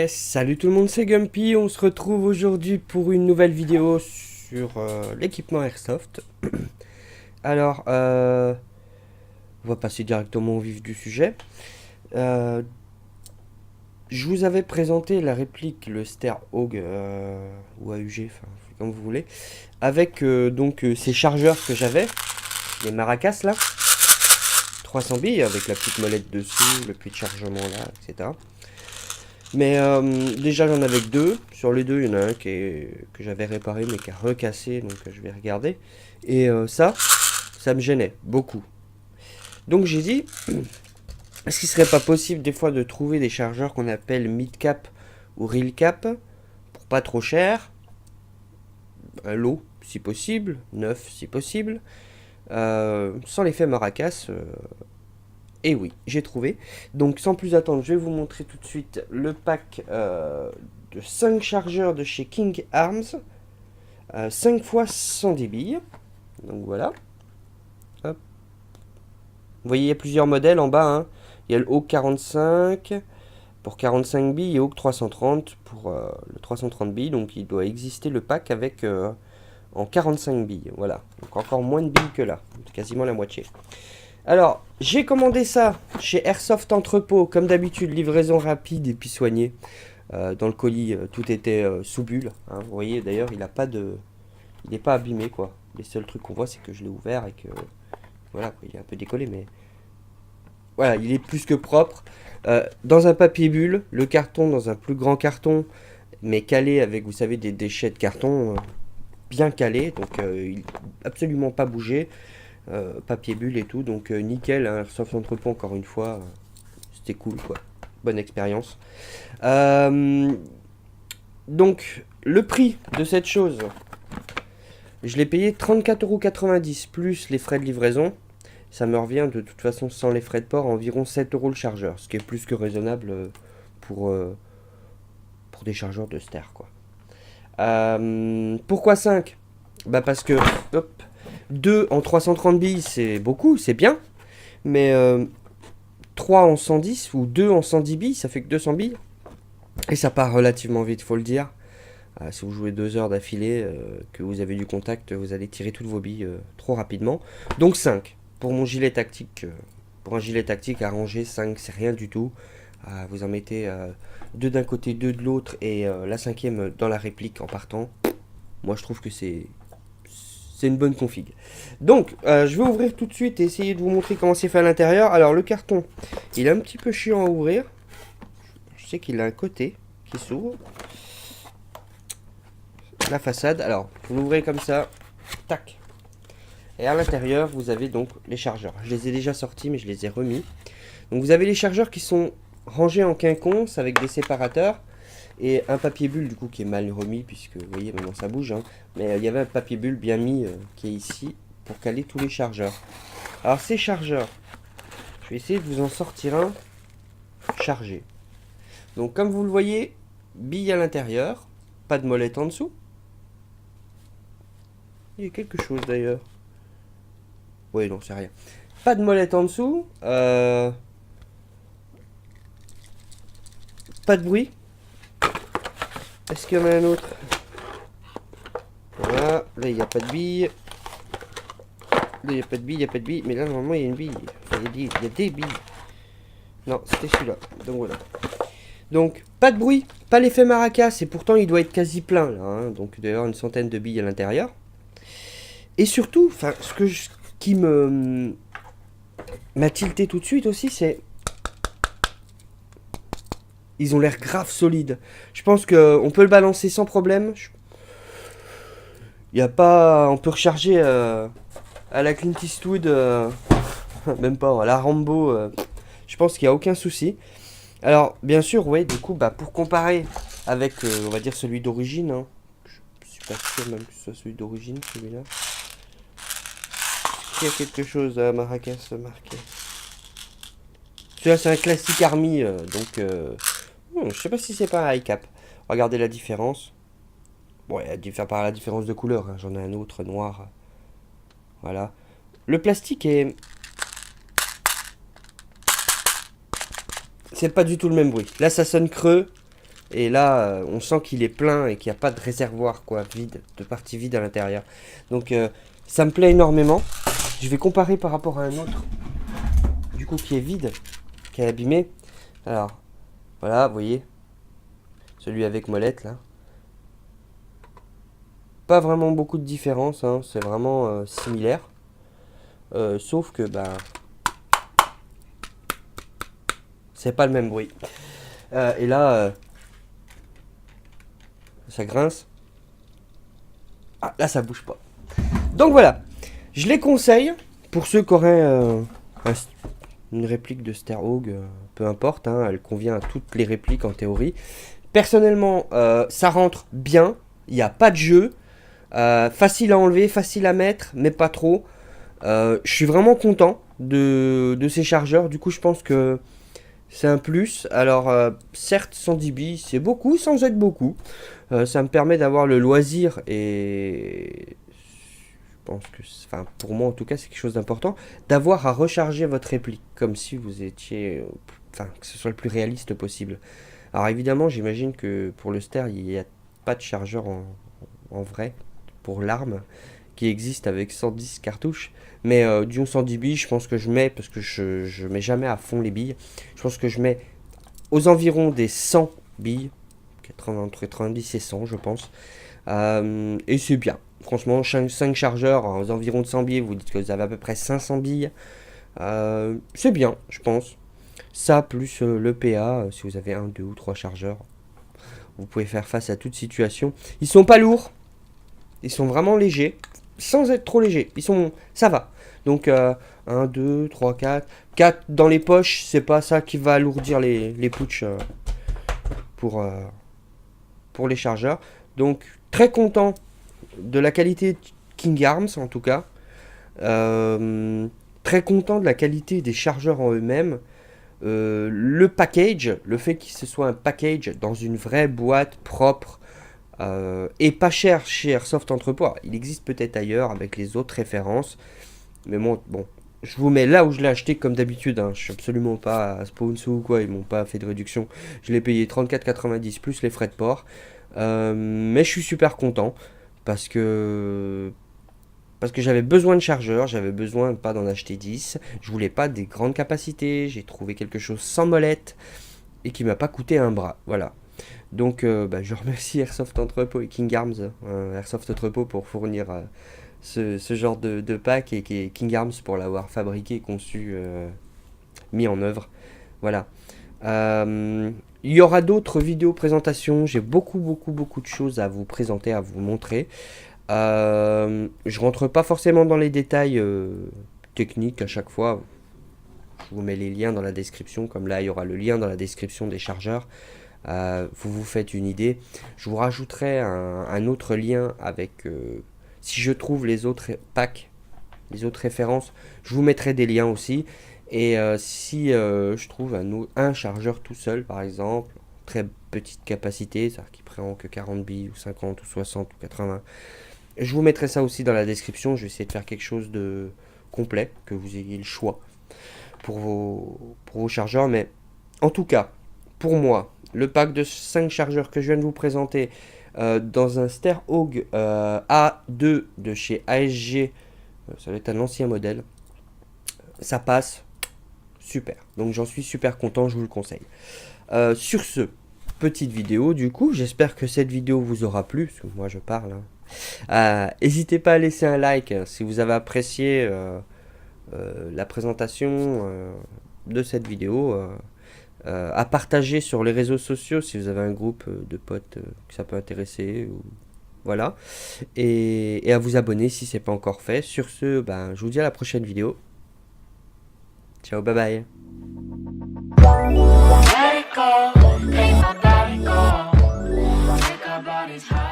Salut tout le monde, c'est Gumpy. On se retrouve aujourd'hui pour une nouvelle vidéo sur l'équipement Airsoft. Alors, on va passer directement au vif du sujet. Euh, je vous avais présenté la réplique, le Ster-Hog ou AUG, enfin comme vous voulez, avec ces chargeurs que j'avais, les maracas là, 300 billes avec la petite molette dessus, le puits de chargement là, etc. Mais déjà j'en avais que deux. Sur les deux, il y en a un que j'avais réparé mais qui a recassé, donc je vais regarder. Et ça me gênait beaucoup. Donc j'ai dit, est-ce qu'il serait pas possible des fois de trouver des chargeurs qu'on appelle mid-cap ou real-cap pour pas trop cher, un lot si possible, neuf si possible, sans l'effet maracas. Et oui, j'ai trouvé. Donc sans plus attendre, je vais vous montrer tout de suite le pack de 5 chargeurs de chez King Arms. 5 fois 110 billes. Donc voilà. Hop. Vous voyez, il y a plusieurs modèles en bas. Hein. Il y a le Hawk 45 pour 45 billes et Hawk 330 pour le 330 billes. Donc il doit exister le pack avec en 45 billes. Voilà. Donc encore moins de billes que là. Quasiment la moitié. Alors, j'ai commandé ça chez Airsoft Entrepôt, comme d'habitude, livraison rapide et puis soignée. Dans le colis, tout était sous bulle. Hein. Vous voyez, d'ailleurs, il n'est pas abîmé, quoi. Les seuls trucs qu'on voit, c'est que je l'ai ouvert et que, voilà, il est un peu décollé, mais voilà, il est plus que propre. Dans un papier bulle, le carton dans un plus grand carton, mais calé avec, vous savez, des déchets de carton bien calés, donc il absolument pas bougé. Papier bulle et tout, donc nickel, hein, Airsoft Entrepôt encore une fois, c'était cool quoi, bonne expérience. Donc le prix de cette chose, je l'ai payé 34,90€ plus les frais de livraison, ça me revient de toute façon sans les frais de port environ 7€ le chargeur, ce qui est plus que raisonnable pour, pour des chargeurs de Ster quoi. Pourquoi 5? Bah parce que hop, 2 en 330 billes, c'est beaucoup, c'est bien. Mais 3 en 110 ou 2 en 110 billes, ça fait que 200 billes. Et ça part relativement vite, faut le dire. Si vous jouez 2 heures d'affilée, que vous avez du contact, vous allez tirer toutes vos billes trop rapidement. Donc 5 pour mon gilet tactique. Pour un gilet tactique à ranger, 5 c'est rien du tout. Vous en mettez 2 d'un côté, 2 de l'autre et la cinquième dans la réplique en partant. Moi je trouve que c'est une bonne config. Donc, je vais ouvrir tout de suite et essayer de vous montrer comment c'est fait à l'intérieur. Alors, le carton, il est un petit peu chiant à ouvrir. Je sais qu'il a un côté qui s'ouvre. La façade, alors, vous l'ouvrez comme ça. Tac. Et à l'intérieur, vous avez donc les chargeurs. Je les ai déjà sortis, mais je les ai remis. Donc, vous avez les chargeurs qui sont rangés en quinconce avec des séparateurs. Et un papier bulle du coup qui est mal remis puisque vous voyez maintenant ça bouge hein. Mais il y avait un papier bulle bien mis qui est ici pour caler tous les chargeurs. Alors ces chargeurs, je vais essayer de vous en sortir un chargé. Donc comme vous le voyez, bille à l'intérieur, pas de molette en dessous. Il y a quelque chose d'ailleurs. Oui non c'est rien. Pas de molette en dessous. Pas de bruit. Est-ce qu'il y en a un autre? Voilà, là il n'y a pas de bille. Là il n'y a pas de bille, il n'y a pas de bille. Mais là normalement il y a une bille. Enfin, il y a des billes. Non, c'était celui-là. Donc voilà. Donc pas de bruit, pas l'effet maracas. Et pourtant il doit être quasi plein là. Hein. Donc il doit y avoir une centaine de billes à l'intérieur. Et surtout, qui m'a tilté tout de suite aussi, c'est... Ils ont l'air grave solides. Je pense qu'on peut le balancer sans problème. Il y a pas... On peut recharger à la Clint Eastwood, même pas, à la Rambo. Je pense qu'il n'y a aucun souci. Alors, bien sûr, ouais, du coup, pour comparer avec, on va dire, celui d'origine. Hein, je suis pas sûr même que ce soit celui d'origine, celui-là. Il y a quelque chose à maracas marqué. Celui-là, c'est un classique Army, donc... je sais pas si c'est pas un high cap. Regardez la différence. Bon, il y a par la différence de couleur. Hein. J'en ai un autre noir. Voilà. Le plastique est... C'est pas du tout le même bruit. Là, ça sonne creux. Et là, on sent qu'il est plein et qu'il n'y a pas de réservoir, quoi, vide, de partie vide à l'intérieur. Donc, ça me plaît énormément. Je vais comparer par rapport à un autre, du coup, qui est vide, qui est abîmé. Alors, voilà, vous voyez, celui avec molette, là. Pas vraiment beaucoup de différence, hein, c'est vraiment similaire. Sauf que, bah, c'est pas le même bruit. Et là, ça grince. Ah, là, ça bouge pas. Donc voilà, je les conseille pour ceux qui auraient une réplique de Starhawk, peu importe, hein, elle convient à toutes les répliques en théorie. Personnellement, ça rentre bien, il n'y a pas de jeu, facile à enlever, facile à mettre, mais pas trop. Je suis vraiment content de ces chargeurs, du coup je pense que c'est un plus. Alors certes 110 billes c'est beaucoup sans être beaucoup. Ça me permet d'avoir le loisir et je pense que, enfin pour moi en tout cas c'est quelque chose d'important, d'avoir à recharger votre réplique comme si vous étiez, enfin que ce soit le plus réaliste possible. Alors évidemment j'imagine que pour le Ster il n'y a pas de chargeur en vrai pour l'arme qui existe avec 110 cartouches. Mais du 110 billes, je pense que je mets, parce que je mets jamais à fond les billes, je pense que je mets aux environs des 100 billes, entre 90 et 100 je pense. Et c'est bien. Franchement, 5 chargeurs aux environs de 100 billes, vous dites que vous avez à peu près 500 billes. C'est bien, je pense. Ça, plus le PA, si vous avez 1, 2 ou 3 chargeurs, vous pouvez faire face à toute situation. Ils sont pas lourds, ils sont vraiment légers, sans être trop légers. Ça va. Donc 1, 2, 3, 4. 4 dans les poches, c'est pas ça qui va alourdir les pouches pour les chargeurs. Donc très content de la qualité de King Arms en tout cas. Très content de la qualité des chargeurs en eux-mêmes. Le package, le fait que ce soit un package dans une vraie boîte propre et pas cher chez Airsoft Entrepôt. Il existe peut-être ailleurs avec les autres références. Mais bon, je vous mets là où je l'ai acheté comme d'habitude. Hein. Je suis absolument pas à Sponsor ou quoi. Ils m'ont pas fait de réduction. Je l'ai payé 34,90 plus les frais de port. Mais je suis super content parce que j'avais besoin de chargeurs, j'avais besoin pas d'en acheter 10. Je voulais pas des grandes capacités. J'ai trouvé quelque chose sans molette et qui m'a pas coûté un bras. Voilà. Donc je remercie Airsoft Entrepôt et King Arms, Airsoft Entrepôt pour fournir ce genre de pack et King Arms pour l'avoir fabriqué, conçu, mis en œuvre. Voilà. Il y aura d'autres vidéos présentations. J'ai beaucoup de choses à vous présenter, à vous montrer. Je rentre pas forcément dans les détails techniques à chaque fois. Je vous mets les liens dans la description. Comme là, il y aura le lien dans la description des chargeurs. Vous vous faites une idée. Je vous rajouterai un autre lien avec... si je trouve les autres packs, les autres références, je vous mettrai des liens aussi. Et si je trouve un chargeur tout seul, par exemple, très petite capacité, c'est-à-dire qui prend que 40 billes, ou 50, ou 60, ou 80, je vous mettrai ça aussi dans la description. Je vais essayer de faire quelque chose de complet, que vous ayez le choix pour vos chargeurs. Mais en tout cas, pour moi, le pack de 5 chargeurs que je viens de vous présenter dans un Starhawk A2 de chez ASG, ça va être un ancien modèle, ça passe super. Donc j'en suis super content, je vous le conseille. Sur ce, petite vidéo du coup, j'espère que cette vidéo vous aura plu, parce que moi je parle. N'hésitez pas à laisser un like si vous avez apprécié la présentation de cette vidéo. À partager sur les réseaux sociaux si vous avez un groupe de potes que ça peut intéresser. Voilà. Et à vous abonner si ce n'est pas encore fait. Sur ce, je vous dis à la prochaine vidéo. Ciao, bye bye. Let it go, make my body go. Make our bodies high.